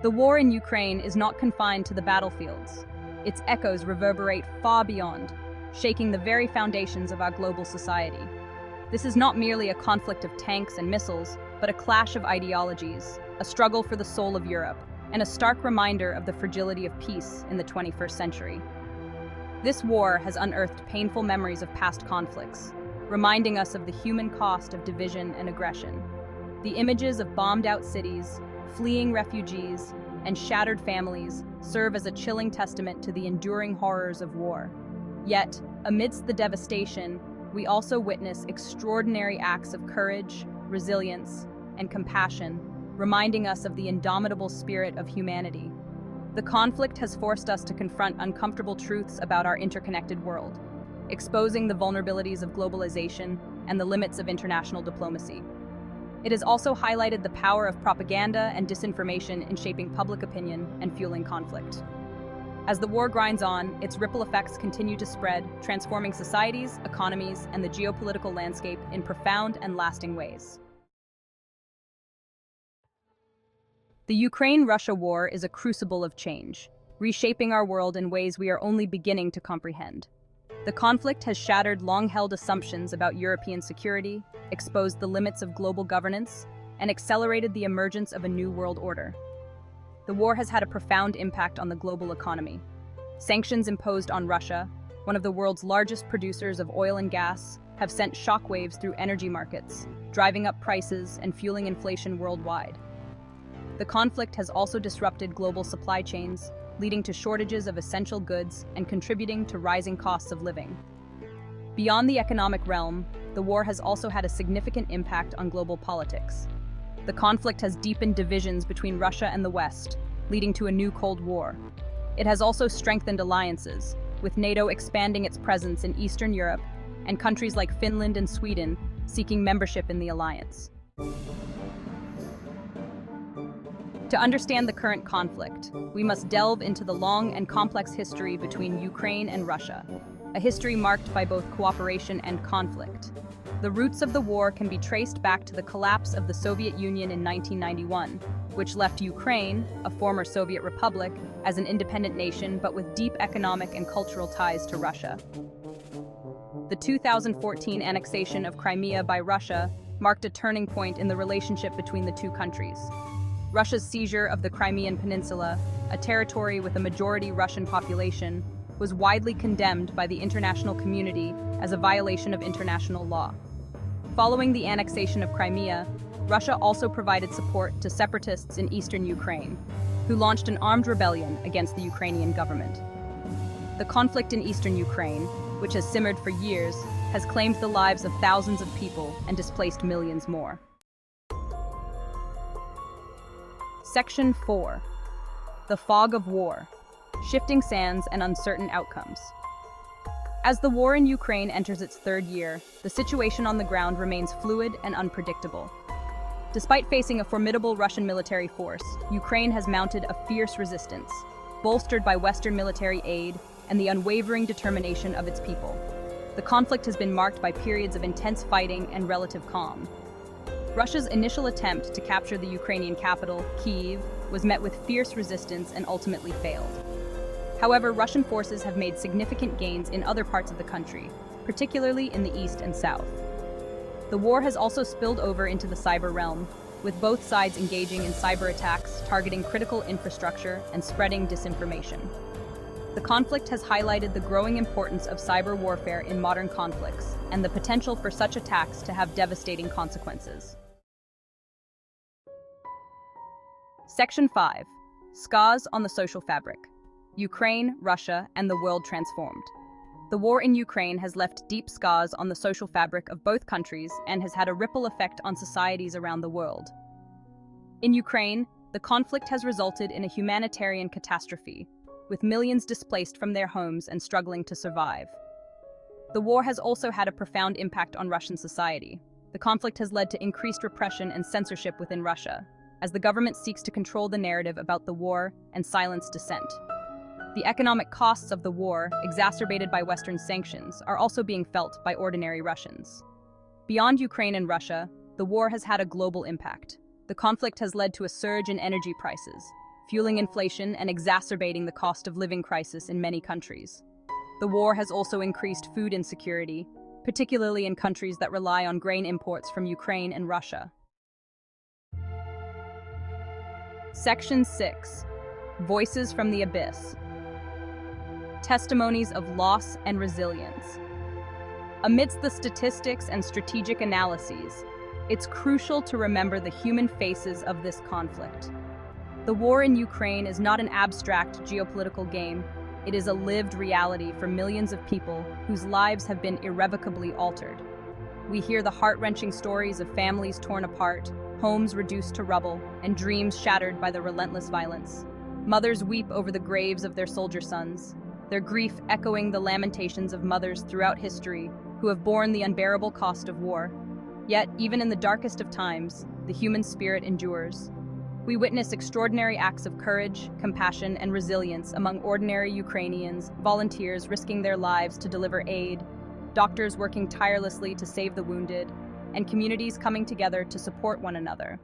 The war in Ukraine is not confined to the battlefields. Its echoes reverberate far beyond, shaking the very foundations of our global society. This is not merely a conflict of tanks and missiles, but a clash of ideologies, a struggle for the soul of Europe, and a stark reminder of the fragility of peace in the 21st century. This war has unearthed painful memories of past conflicts, reminding us of the human cost of division and aggression. The images of bombed-out cities, fleeing refugees, and shattered families serve as a chilling testament to the enduring horrors of war. Yet, amidst the devastation, we also witness extraordinary acts of courage, resilience, and compassion, reminding us of the indomitable spirit of humanity. The conflict has forced us to confront uncomfortable truths about our interconnected world, exposing the vulnerabilities of globalization and the limits of international diplomacy. It has also highlighted the power of propaganda and disinformation in shaping public opinion and fueling conflict. As the war grinds on, its ripple effects continue to spread, transforming societies, economies, and the geopolitical landscape in profound and lasting ways. The Ukraine-Russia war is a crucible of change, reshaping our world in ways we are only beginning to comprehend. The conflict has shattered long-held assumptions about European security, exposed the limits of global governance, and accelerated the emergence of a new world order. The war has had a profound impact on the global economy. Sanctions imposed on Russia, one of the world's largest producers of oil and gas, have sent shockwaves through energy markets, driving up prices and fueling inflation worldwide. The conflict has also disrupted global supply chains, leading to shortages of essential goods and contributing to rising costs of living. Beyond the economic realm, the war has also had a significant impact on global politics. The conflict has deepened divisions between Russia and the West, leading to a new Cold War. It has also strengthened alliances, with NATO expanding its presence in Eastern Europe and countries like Finland and Sweden seeking membership in the alliance. To understand the current conflict, we must delve into the long and complex history between Ukraine and Russia, a history marked by both cooperation and conflict. The roots of the war can be traced back to the collapse of the Soviet Union in 1991, which left Ukraine, a former Soviet republic, as an independent nation but with deep economic and cultural ties to Russia. The 2014 annexation of Crimea by Russia marked a turning point in the relationship between the two countries. Russia's seizure of the Crimean Peninsula, a territory with a majority Russian population, was widely condemned by the international community as a violation of international law. Following the annexation of Crimea, Russia also provided support to separatists in eastern Ukraine, who launched an armed rebellion against the Ukrainian government. The conflict in eastern Ukraine, which has simmered for years, has claimed the lives of thousands of people and displaced millions more. Section 4. The Fog of War. Shifting sands and uncertain outcomes. As the war in Ukraine enters its third year, the situation on the ground remains fluid and unpredictable. Despite facing a formidable Russian military force, Ukraine has mounted a fierce resistance, bolstered by Western military aid and the unwavering determination of its people. The conflict has been marked by periods of intense fighting and relative calm. Russia's initial attempt to capture the Ukrainian capital, Kyiv, was met with fierce resistance and ultimately failed. However, Russian forces have made significant gains in other parts of the country, particularly in the east and south. The war has also spilled over into the cyber realm, with both sides engaging in cyber attacks targeting critical infrastructure and spreading disinformation. The conflict has highlighted the growing importance of cyber warfare in modern conflicts and the potential for such attacks to have devastating consequences. Section 5. Scars on the social fabric. Ukraine, Russia, and the world transformed. The war in Ukraine has left deep scars on the social fabric of both countries and has had a ripple effect on societies around the world. In Ukraine, the conflict has resulted in a humanitarian catastrophe, with millions displaced from their homes and struggling to survive. The war has also had a profound impact on Russian society. The conflict has led to increased repression and censorship within Russia, as the government seeks to control the narrative about the war and silence dissent. The economic costs of the war, exacerbated by Western sanctions, are also being felt by ordinary Russians. Beyond Ukraine and Russia, the war has had a global impact. The conflict has led to a surge in energy prices, fueling inflation and exacerbating the cost of living crisis in many countries. The war has also increased food insecurity, particularly in countries that rely on grain imports from Ukraine and Russia. Section 6. Voices from the Abyss. Testimonies of loss and resilience. Amidst the statistics and strategic analyses, it's crucial to remember the human faces of this conflict. The war in Ukraine is not an abstract geopolitical game. It is a lived reality for millions of people whose lives have been irrevocably altered. We hear the heart-wrenching stories of families torn apart, homes reduced to rubble, and dreams shattered by the relentless violence. Mothers weep over the graves of their soldier sons, their grief echoing the lamentations of mothers throughout history who have borne the unbearable cost of war. Yet, even in the darkest of times, the human spirit endures. We witness extraordinary acts of courage, compassion, and resilience among ordinary Ukrainians, volunteers risking their lives to deliver aid, doctors working tirelessly to save the wounded, and communities coming together to support one another.